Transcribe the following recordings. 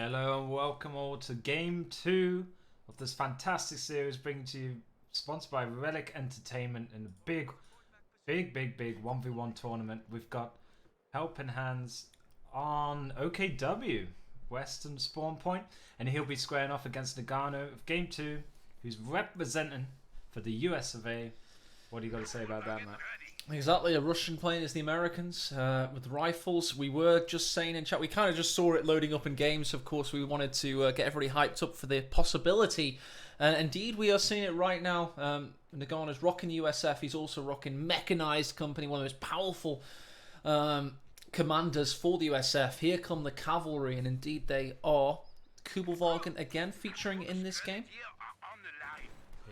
Hello and welcome all to game 2 of this fantastic series, bringing to you, sponsored by Relic Entertainment, in a big 1v1 tournament. We've got HelpingHans on OKW, Western Spawn Point, and he'll be squaring off against Noggano of game 2, who's representing for the US of A. What do you got to say about that, Matt? Exactly, a Russian playing as the Americans with rifles. We were just saying in chat, we kind of just saw it loading up in games. Of course, we wanted to get everybody hyped up for the possibility. And indeed, we are seeing it right now. Noggano's rocking USF. He's also rocking Mechanized Company, one of the most powerful commanders for the USF. Here come the cavalry, and indeed they are. Kubelwagen again featuring in this game.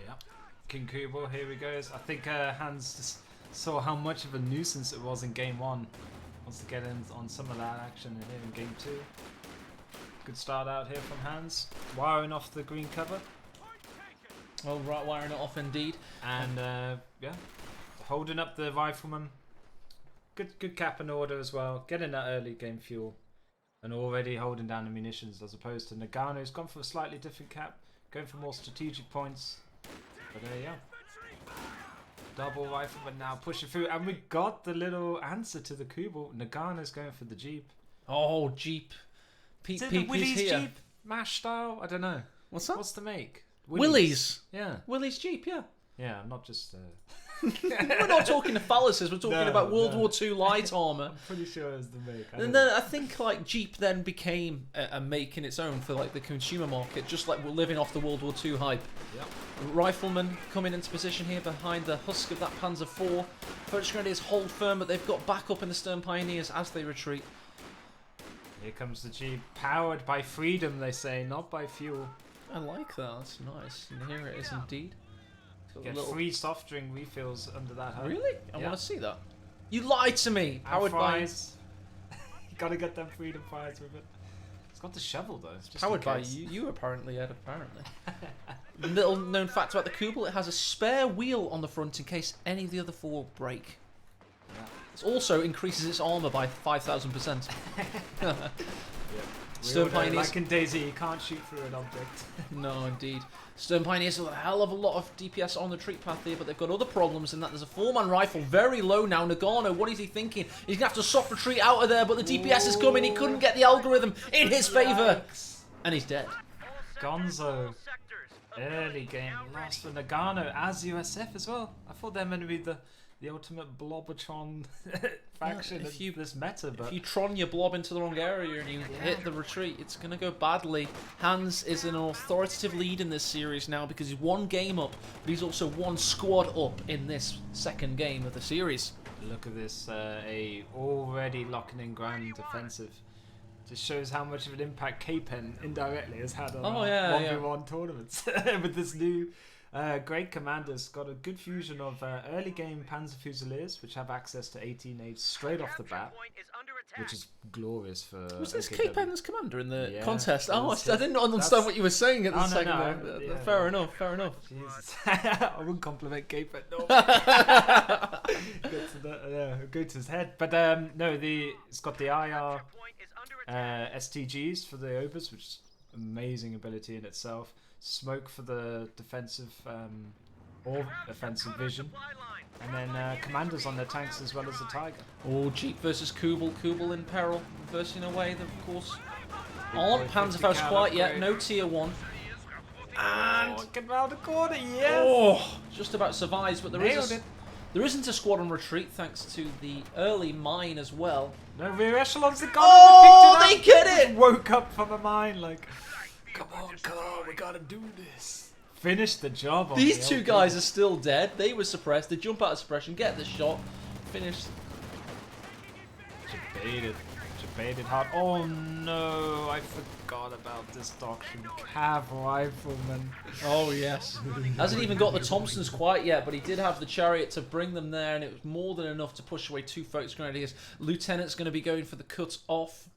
Yeah, King Kubel, here he goes. I think Hans just saw how much of a nuisance it was in game 1. Wants to get in on some of that action here in game 2. Good start out here from Hans, wiring off the green cover. Oh, right, wiring it off indeed. And yeah, holding up the rifleman. Good cap and order as well. Getting that early game fuel, and already holding down the munitions, as opposed to Noggano, who's gone for a slightly different cap, going for more strategic points. But yeah. Double rifleman now pushing through, and we got the little answer to the Kubel. Noggano's going for the Jeep. Oh, Jeep. Is it the Willys Jeep? MASH style? I don't know. What's that? What's the make? Willys. Yeah. Willys Jeep, yeah. Yeah, not just... We're not talking to phalluses, we're talking about World War II light armour. I'm pretty sure it was the make. And then I think like Jeep then became a make in its own for like the consumer market, just like we're living off the World War II hype. Yep. Rifleman coming into position here behind the husk of that Panzer IV. Purchase Grenadiers hold firm, but they've got backup in the Stern Pioneers as they retreat. Here comes the Jeep, powered by freedom, they say, not by fuel. I like that, that's nice. And here it is indeed. Get free soft drink refills under that hub. Really? I want to see that. You lied to me! Powered by... You gotta get them freedom fries with it. It's got the shovel though. It's just powered by you apparently, Ed, apparently. Little known fact about the Kubel, it has a spare wheel on the front in case any of the other four break. Yeah. It also increases its armour by 5,000%. Yeah. Stern Pioneers. Like in Daisy, you can't shoot through an object. No, indeed. Stern Pioneers have a hell of a lot of DPS on the retreat path here, but they've got other problems in that there's a 4-man rifle very low now. Noggano, what is he thinking? He's going to have to soft retreat out of there, but the DPS is coming. He couldn't get the algorithm in his favour. And he's dead. Gonzo. Early game lost for Noggano as USF as well. I thought they're meant to be the ultimate Blobotron faction of this meta, but if you tron your blob into the wrong area and you hit the retreat, it's going to go badly. Hans is in an authoritative lead in this series now because he's one game up, but he's also one squad up in this second game of the series. Look at this, a already locking in grand defensive. Just shows how much of an impact K-Pen indirectly has had on 1v1 tournaments with this new great commander's got a good fusion of early game Panzer Fusiliers, which have access to 18 straight off the bat, which is glorious for. Was this OKW. K-Pen's commander in the contest? Oh, I his, didn't understand what you were saying at the second. No, fair enough, fair enough. Jesus. I wouldn't compliment K-Pen. No. Go to his head, but no, it's got the IR STGs for the Obers, which is amazing ability in itself. Smoke for the defensive or offensive vision, and then commanders on their tanks as well as the Tiger. Oh, Jeep versus Kubel. Kubel in peril, versing away, of course. Aren't Panzerfaust quite yet, no tier 1. And get round the corner, yes! Oh, just about survives, but there isn't a squad on retreat thanks to the early mine as well. No rear echelons, they got oh, it, they get it! Woke up from a mine like, come on, we gotta do this. Finish the job on these two guys are still dead. They were suppressed. They jump out of suppression, get the shot, finish. Debated hard. Oh no, I forgot about this doctrine. Cav rifleman. Oh yes. Hasn't even got the Thompsons quite yet, but he did have the chariot to bring them there, and it was more than enough to push away 2 Focus Grenadiers. Lieutenant's going to be going for the cut off.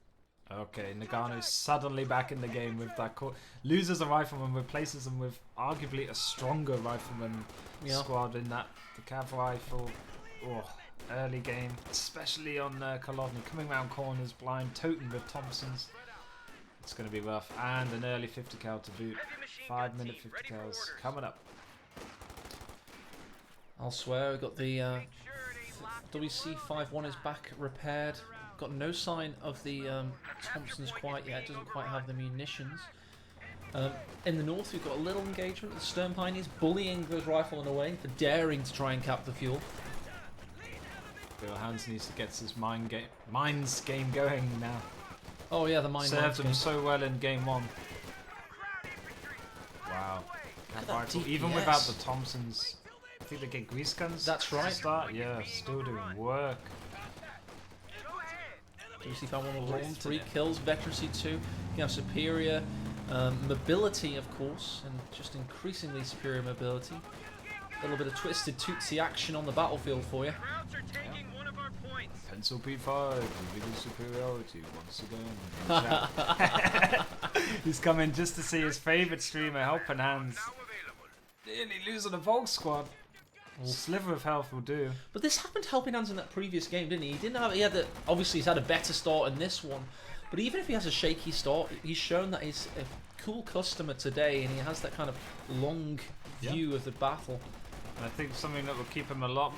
Okay, Noggano's suddenly back in the game with that loses a rifleman, replaces him with arguably a stronger rifleman squad in that the cav rifle. Oh, early game, especially on Kolodny, coming round corners blind, toting with Thompsons. It's going to be rough. And an early 50 cal to boot. 5-minute 50 cals coming up. Elsewhere, we've got the WC51 is back repaired. Got no sign of the Thompsons quite yet. Doesn't quite have the munitions. In the north, we've got a little engagement. The Stern Pioneers bullying those riflemen away for daring to try and cap the fuel. Hans needs to get his mines game going now. Oh yeah, the mine served them game. so well in game 1. Wow. Even DPS. without the Thompsons, I think they get grease guns. That's right. To start. Yeah, still doing work. WC51 will 3 kills, veterancy 2. You have superior mobility, of course, and just increasingly superior mobility. A little bit of twisted tootsie action on the battlefield for you. Pencil P5, revealing superiority once again. He's coming just to see his favourite streamer, HelpingHans. Nearly losing a Volk squad. A sliver of health will do. But this happened to HelpingHans in that previous game, didn't he? He didn't have. He had obviously he's had a better start in this one. But even if he has a shaky start, he's shown that he's a cool customer today, and he has that kind of long view of the battle. And I think something that will keep him a lot,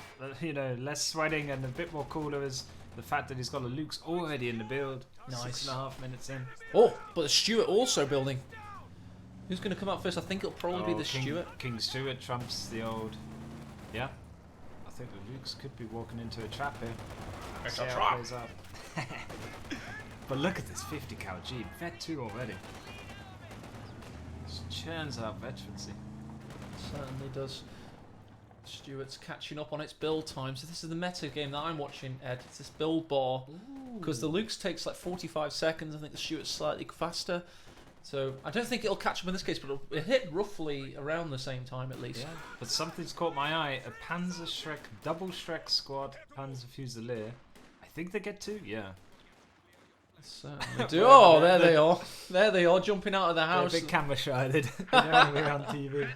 less sweating and a bit more cooler is the fact that he's got a Luke's already in the build. Nice. 6.5 minutes in. Oh, but the Stuart also building. Who's going to come out first? I think it'll probably be the Stuart. King Stuart trumps the old. Yeah. I think the Luke's could be walking into a trap here. It's See a how trap. it plays out. But look at this 50 cal Jeep. Vet 2 already. Just churns out veterancy. Certainly does. Stuart's catching up on its build time. So this is the meta game that I'm watching, Ed. It's this build bar. Because the Luke's takes like 45 seconds. I think the Stuart's slightly faster. So I don't think it'll catch up in this case, but it'll hit roughly around the same time at least. Yeah, but something's caught my eye. A Panzer Shrek, double Shrek squad, Panzer Fusilier. I think they get 2, yeah. Certainly do. Oh, there they are. There they are, jumping out of the house. They're a bit camera shy. We're on TV.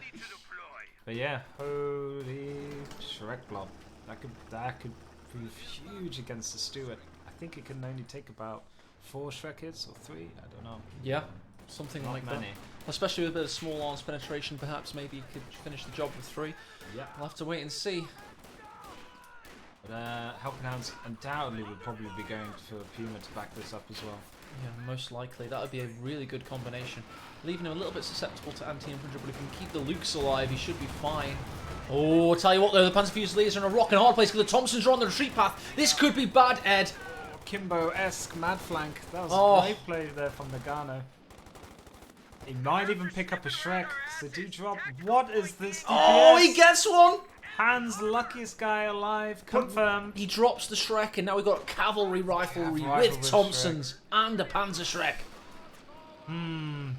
But yeah, holy Shrek blob. That could prove huge against the Stuart. I think it can only take about 4 Shrek hits or 3. I don't know. Yeah, something Not like many. that. Especially with a bit of small arms penetration, perhaps maybe you could finish the job with 3. Yeah. We'll have to wait and see. But HelpingHans undoubtedly would probably be going for Puma to back this up as well. Yeah, most likely. That would be a really good combination. Leaving him a little bit susceptible to anti-infantry, but if he can keep the Lukes alive, he should be fine. Oh, tell you what though, the Panzer Fusiliers are in a rock and hard place because the Thompsons are on the retreat path. This could be bad, Ed. Kimbo-esque mad flank. That was a great play there from Noggano. He might even pick up a Shrek. So do drop. What is this DPS? Oh, he gets one! Hans, luckiest guy alive. Confirmed. He drops the Shrek, and now we've got cavalry riflery with Thompsons and a Panzer Shrek.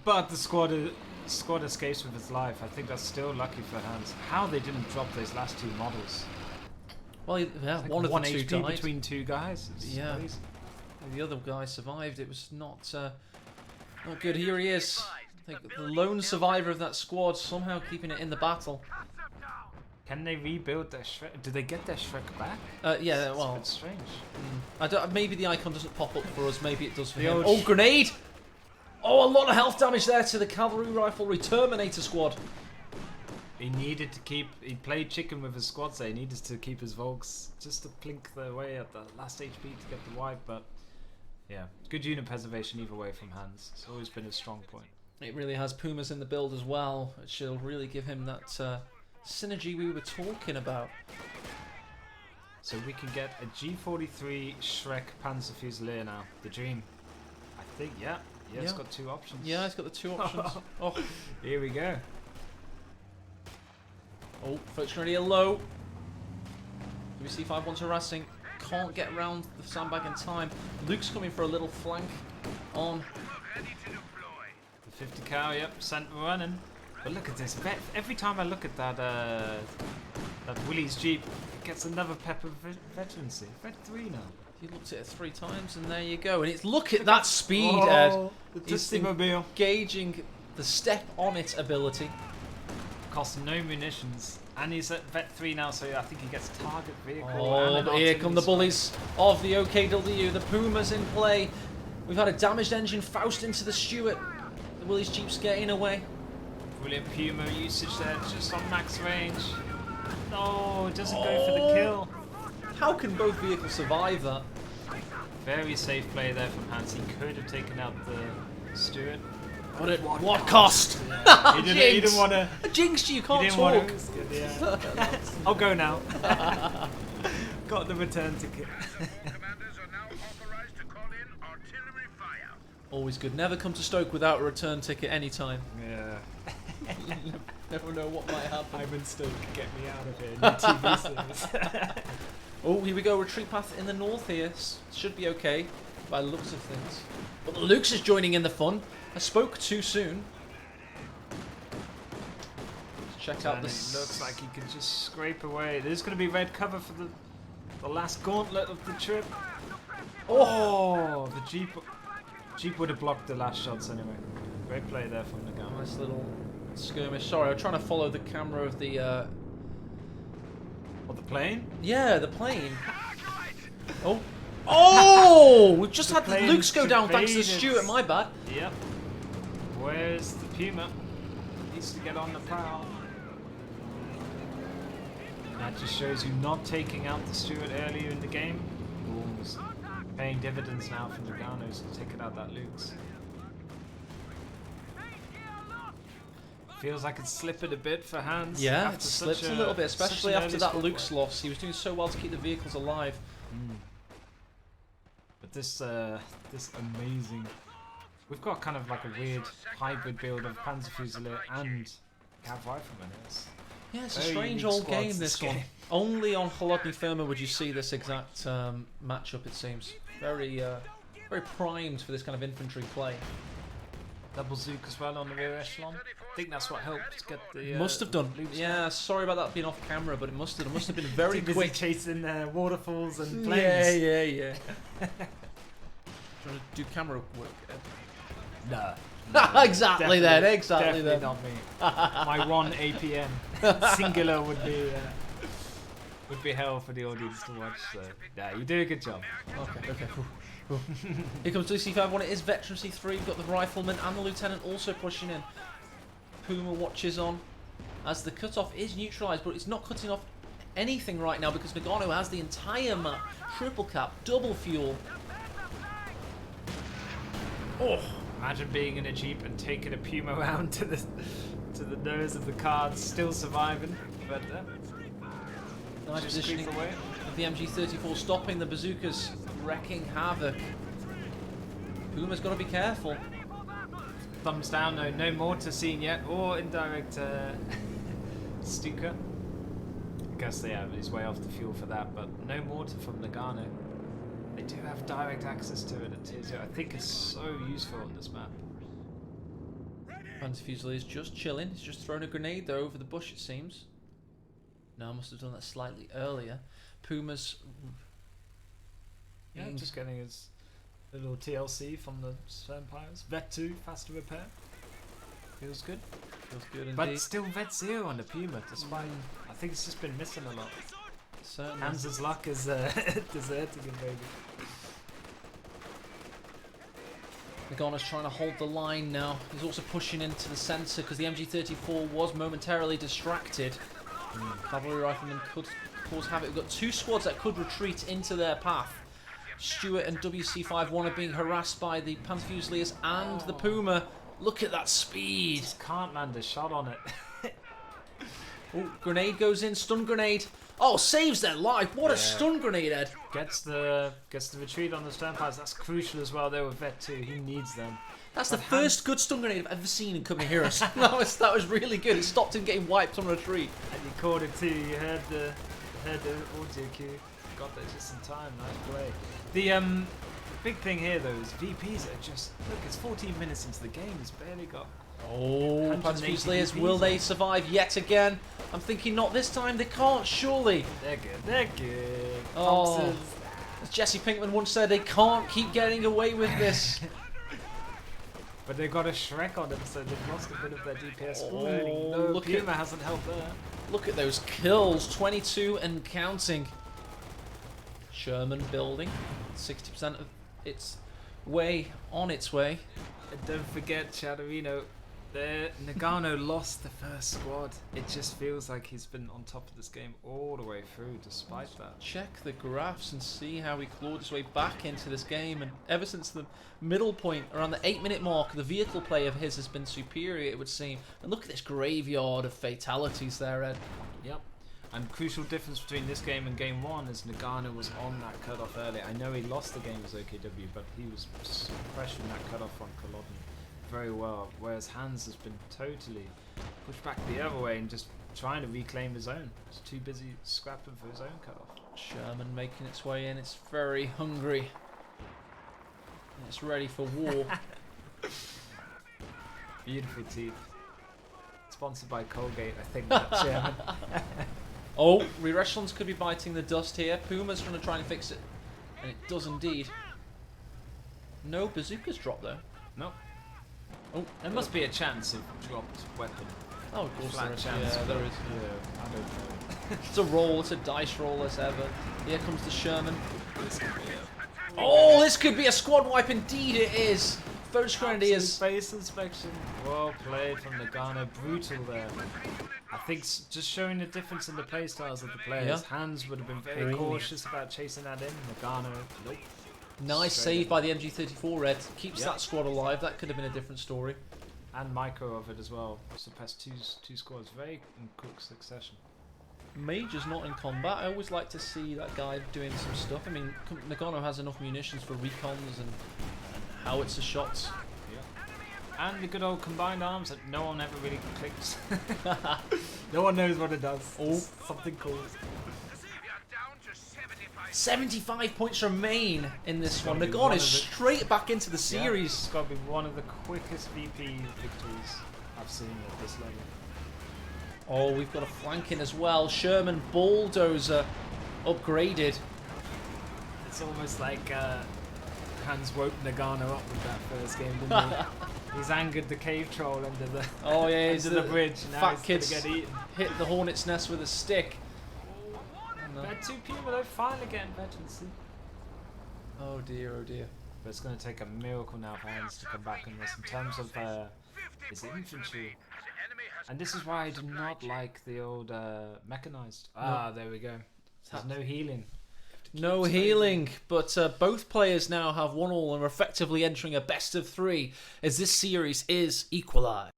But the squad escapes with his life. I think that's still lucky for Hans. How they didn't drop those last 2 models. Well, yeah, Like one of the 2 HP died. between 2 guys. It's Yeah. crazy. The other guy survived. It was not good. Here he is. I think the lone survivor of that squad, somehow keeping it in the battle. Can they rebuild their Shrek? Do they get their Shrek back? Yeah, It's well, a bit strange. I don't, maybe the icon doesn't pop up for us. Maybe it does for him. old Oh, grenade! Oh, a lot of health damage there to the cavalry riflery Terminator squad. He needed to keep. He played chicken with his squad, so he needed to keep his Volks just to plink their way at the last HP to get the wipe. But yeah, good unit preservation either way from Hans. It's always been his strong point. It really has Pumas in the build as well, which will really give him that synergy we were talking about. So we can get a G43 Shrek Panzer Fusilier now. The dream. I think, yeah. Yeah, it's got 2 options. Yeah, it's got the 2 options. Oh, here we go. oh, first grenadier low. WC51's harassing. Can't get around the sandbag in time. Luke's coming for a little flank on. The 50 cal, yep, sent running. But look at this. Every time I look at that Willie's Jeep, it gets another pep of veterancy. Vet 3 now. You looked at it 3 times, and there you go. And it's look at that speed, Ed. The He's Testimobile. engaging the step on it ability. Costs no munitions. And he's at Vet 3 now, so I think he gets target vehicle. Oh, and but an here come the artillery bullies of the OKW. The Pumas in play. We've had a damaged engine Faust into the Stuart. The Willys Jeep's getting away. Brilliant Puma usage there, just on max range. No, it doesn't go for the kill. How can both vehicles survive that? Very safe play there from Hans. He could have taken out the Stuart. But at what cost? He didn't want to. Jinx, you can't Didn't talk. want to risk it, yeah. I'll go now. Got the return ticket. Commanders are now authorized to call in artillery fire. Always good. Never come to Stoke without a return ticket anytime. Yeah. Never know what might happen. I'm in Stoke. Get me out of here. New TV service. Oh, here we go. Retreat path in the north here. Should be okay by the looks of things. But Luke's is joining in the fun. I spoke too soon. Let's check out And this. it looks like he can just scrape away. There's going to be red cover for the last gauntlet of the trip. Oh, the Jeep would have blocked the last shots anyway. Great play there from Noggano. Nice little skirmish. Sorry, I'm trying to follow the camera of the. What, the plane? Yeah, the plane. Oh. Oh! We've just The had the plane Luke's go down thanks to evaded. Stuart. My bad. Yep. Where's the Puma? Needs to get on the prowl. That just shows you not taking out the Stuart earlier in the game. Almost paying dividends now from the Nogganos taking out that Luke's. Feels like it's slipping a bit for Hans. Yeah, after it slipped such a little bit, such especially an after early that squad Luke's work. loss. He was doing so well to keep the vehicles alive. But this amazing. We've got kind of like a weird hybrid build of Panzer Fusilier and Cav Rifleman. Yeah, it's a Very strange unique old squads, game, this one. game. Only on Holodny Firma would you see this exact matchup, it seems. Very primed for this kind of infantry play. Double Zook as well on the rear echelon. I think that's what helped get the. Must have done. Luke's Yeah, sorry about that being off camera, but it must have been very Too busy quick. chasing waterfalls and planes. Yeah. Trying to do camera work. No. Exactly then, exactly definitely then. not me. My one APM singular would be hell for the audience to watch. So yeah, you do a good job. Okay. Here comes DC51. It is Veteran C3. We've got the Rifleman and the Lieutenant also pushing in. Puma watches on as the cutoff is neutralised, but it's not cutting off anything right now because Noggano has the entire map. Triple cap, double fuel. Oh, Imagine being in a Jeep and taking a Puma round to the nose of the cards, still surviving. But nice just positioning creep away. of the MG34, stopping the bazookas, wrecking havoc. Puma's got to be careful. Thumbs down, no mortar seen yet, or indirect Stuka. I guess he's way off the fuel for that, but no mortar from Noggano. They do have direct access to it at tier 0. I think it's so useful on this map. Panzer Fusilier is just chilling. He's just thrown a grenade though over the bush, it seems. No, I must have done that slightly earlier. Puma's. Yeah, just getting his little TLC from the Vampires. Vet 2, faster repair. Feels good. Feels good indeed. But still Vet 0 on the Puma, despite. I think it's just been missing a lot. Certainly. Hans's luck is deserting him, baby. Noggano's trying to hold the line now. He's also pushing into the centre because the MG34 was momentarily distracted. Cavalry Rifleman could cause havoc. We've got two squads that could retreat into their path. Stuart and WC51 are being harassed by the Panzer Fusiliers and the Puma. Look at that speed. Just can't land a shot on it. Oh, grenade goes in, stun grenade. Oh, saves their life. What a stun grenade, Ed. Gets the retreat on the Vampires. That's crucial as well there with Vet 2. He needs them. That's the first good stun grenade I've ever seen in Company Heroes. that was really good. It stopped him getting wiped on retreat. And you caught it too. You heard the audio cue. Got there just in time. Nice play. The big thing here though is VPs are just look. It's 14 minutes into the game. It's barely got. Oh, Panzer 180 Fusiliers, VPs. will they survive yet again? I'm thinking not this time. They can't, surely. They're good. They're good. Oh. Thompsons. As Jesse Pinkman once said, they can't keep getting away with this. But they've got a Shrek on them, so they've lost a bit of their DPS. Oh, already. No, look Puma hasn't helped there. Look at those kills, 22 and counting. Sherman building, 60% of its way on its way. And don't forget, Shadowino, Noggano lost the first squad. It just feels like he's been on top of this game all the way through, despite that. Check the graphs and see how he clawed his way back into this game. And ever since the middle point, around the 8-minute mark, the vehicle play of his has been superior, it would seem. And look at this graveyard of fatalities there, Ed. Yep. And crucial difference between this game and game 1 is Noggano was on that cutoff early. I know he lost the game as OKW, but he was pressuring that cutoff on Culloden very well, whereas Hans has been totally pushed back the other way and just trying to reclaim his own. He's too busy scrapping for his own cutoff. Sherman making its way in. It's very hungry. And it's ready for war. Beautiful teeth. Sponsored by Colgate, I think, that Sherman. Oh, Re-Echelons could be biting the dust here. Puma's going to try and fix it. And it does indeed. No bazookas drop though. Nope. Oh, There must be a chance of dropped weapon. oh, of course Flat there is. chance. Yeah, there is. Yeah, I don't know. It's a roll. It's a dice roll as ever. Here comes the Sherman. Oh, this could be a squad wipe. Indeed it is. First Grenadiers. Face inspection. Well played from Noggano. Brutal there. I think just showing the difference in the play styles of the players. Yeah. Hans would have been very cautious about chasing that in. Noggano, nope. Nice Straight save in. by the MG34 Red. Keeps Yep. that squad alive. That could have been a different story. And micro of it as well. Suppressed two squads very in quick succession. Major's not in combat. I always like to see that guy doing some stuff. I mean, Noggano has enough munitions for recons and howitzer shots. Yeah. And the good old combined arms that no one ever really clicks. No one knows what it does. Oh. Something cool. We are down to 75. 75 points remain in this one. gotta be Nagano one is of the- straight back into the Yeah, series. it's got to be one of the quickest VP victories I've seen at this level. Oh, we've got a flanking as well. Sherman Bulldozer upgraded. It's almost like Hans woke Nagano up with that first game, didn't he? He's angered the cave troll under the Oh yeah, he's under the bridge. Now fat he's kids gonna get eaten. hit the hornet's nest with a stick. And, They're 2 people, they're finally getting veterancy. oh dear, oh dear. But it's going to take a miracle now for Hans to come back in this in terms of his infantry. And this is why I do not like the old mechanized. Ah, there we go. There's no healing. No healing, but both players now have 1-1 and are effectively entering a best of 3 as this series is equalised.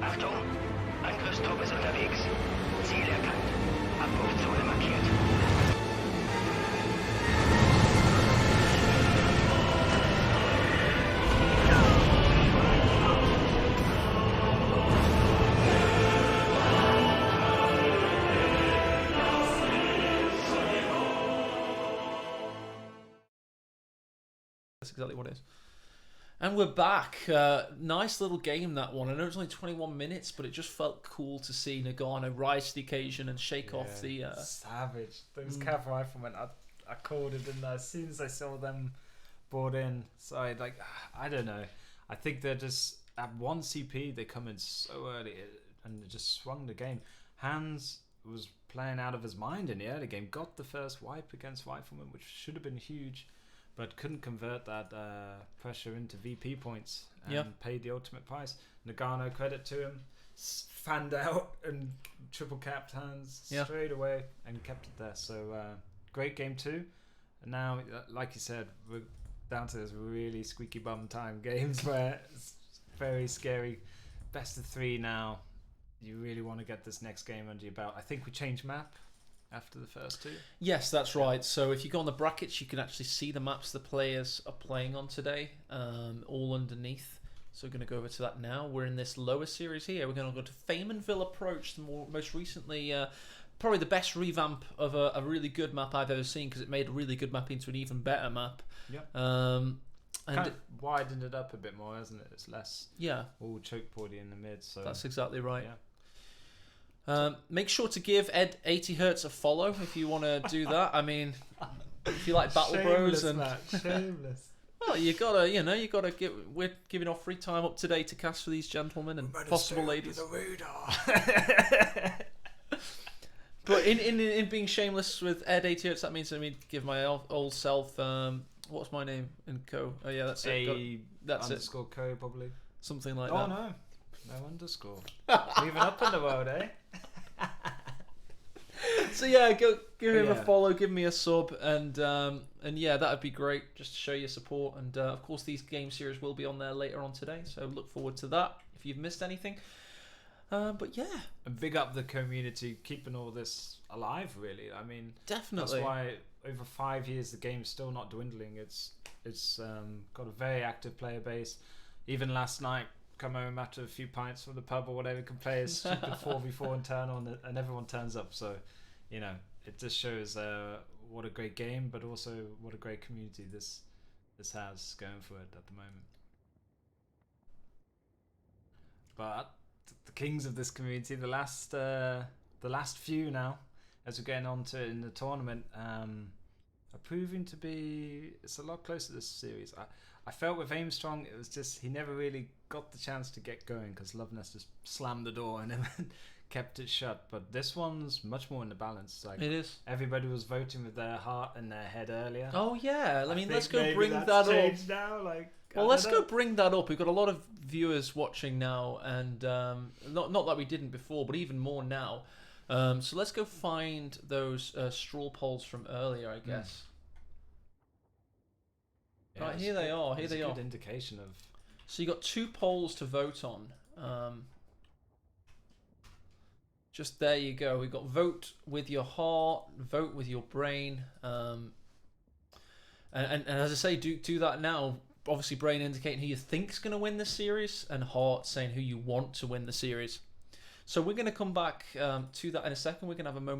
Achtung! Angriffstruppe ist unterwegs. Ziel erkannt. Abbruchzone markiert. That's exactly what it is. And we're back. Nice little game, that one. I know it's only 21 minutes, but it just felt cool to see Nagano rise to the occasion and shake off the... savage. Those Cav riflemen, I called it, didn't I? As soon as I saw them brought in, so I don't know. I think they're just at 1 CP. They come in so early and it just swung the game. Hans was playing out of his mind in the early game. Got the first wipe against riflemen, which should have been huge, but couldn't convert that pressure into VP points and paid the ultimate price. Noggano, credit to him, fanned out and triple capped Hans straight away and kept it there. So great game 2. And now, like you said, we're down to those really squeaky bum time games where it's very scary. Best of 3 now. You really want to get this next game under your belt. I think we changed map after the first 2. Yes, that's right. So if you go on the brackets, you can actually see the maps the players are playing on today, all underneath. So we're going to go over to that now. We're in this lower series here. We're going to go to Faymanville Approach, most recently, probably the best revamp of a really good map I've ever seen, because it made a really good map into an even better map. Yep. And Kind of widened it up a bit more, hasn't it? It's less all chokeboardy in the mid. So that's exactly right. Yeah. Make sure to give Ed 80 Hertz a follow if you want to do that. I mean, if you like Battle Bros and Matt, shameless. well, Well, you gotta give. We're giving our free time up today to cast for these gentlemen and possible ladies. But in being shameless with Air Data, that means I mean give my old self. What's my name in Co? Oh yeah, that's it. That's it. _Co probably. Something like that. that. Oh no underscore. Moving up in the world, eh? So yeah, go give him a follow, give me a sub, and yeah, that'd be great. Just to show your support, and of course these game series will be on there later on today. So look forward to that. If you've missed anything. But yeah, and big up the community keeping all this alive. Really, I mean, definitely. That's why over 5 years the game's still not dwindling. It's got a very active player base. Even last night, come home after a few pints from the pub or whatever, can play a stupid 4v4 internal, and everyone turns up. So, you know, it just shows what a great game, but also what a great community this has going for it at the moment. But the kings of this community, the last few now, as we're getting on to it in the tournament, are proving to be, it's a lot closer to this series. I felt with Aimstrong, it was just, he never really got the chance to get going because Loveness just slammed the door and then kept it shut. But this one's much more in the balance. Like, it is. Everybody was voting with their heart and their head earlier. Oh yeah, I mean, let's go maybe bring that's that up. changed now, like, well, let's go bring that up. We've got a lot of viewers watching now, and not that we didn't before, but even more now. So let's go find those straw polls from earlier, I guess. Yeah, right, here they are. Here they are. Good indication of. So you got 2 polls to vote on. Just there you go. We've got vote with your heart, vote with your brain, and as I say, do that now. Obviously, brain indicating who you think's going to win the series, and heart saying who you want to win the series. So we're going to come back to that in a second. We're going to have a moment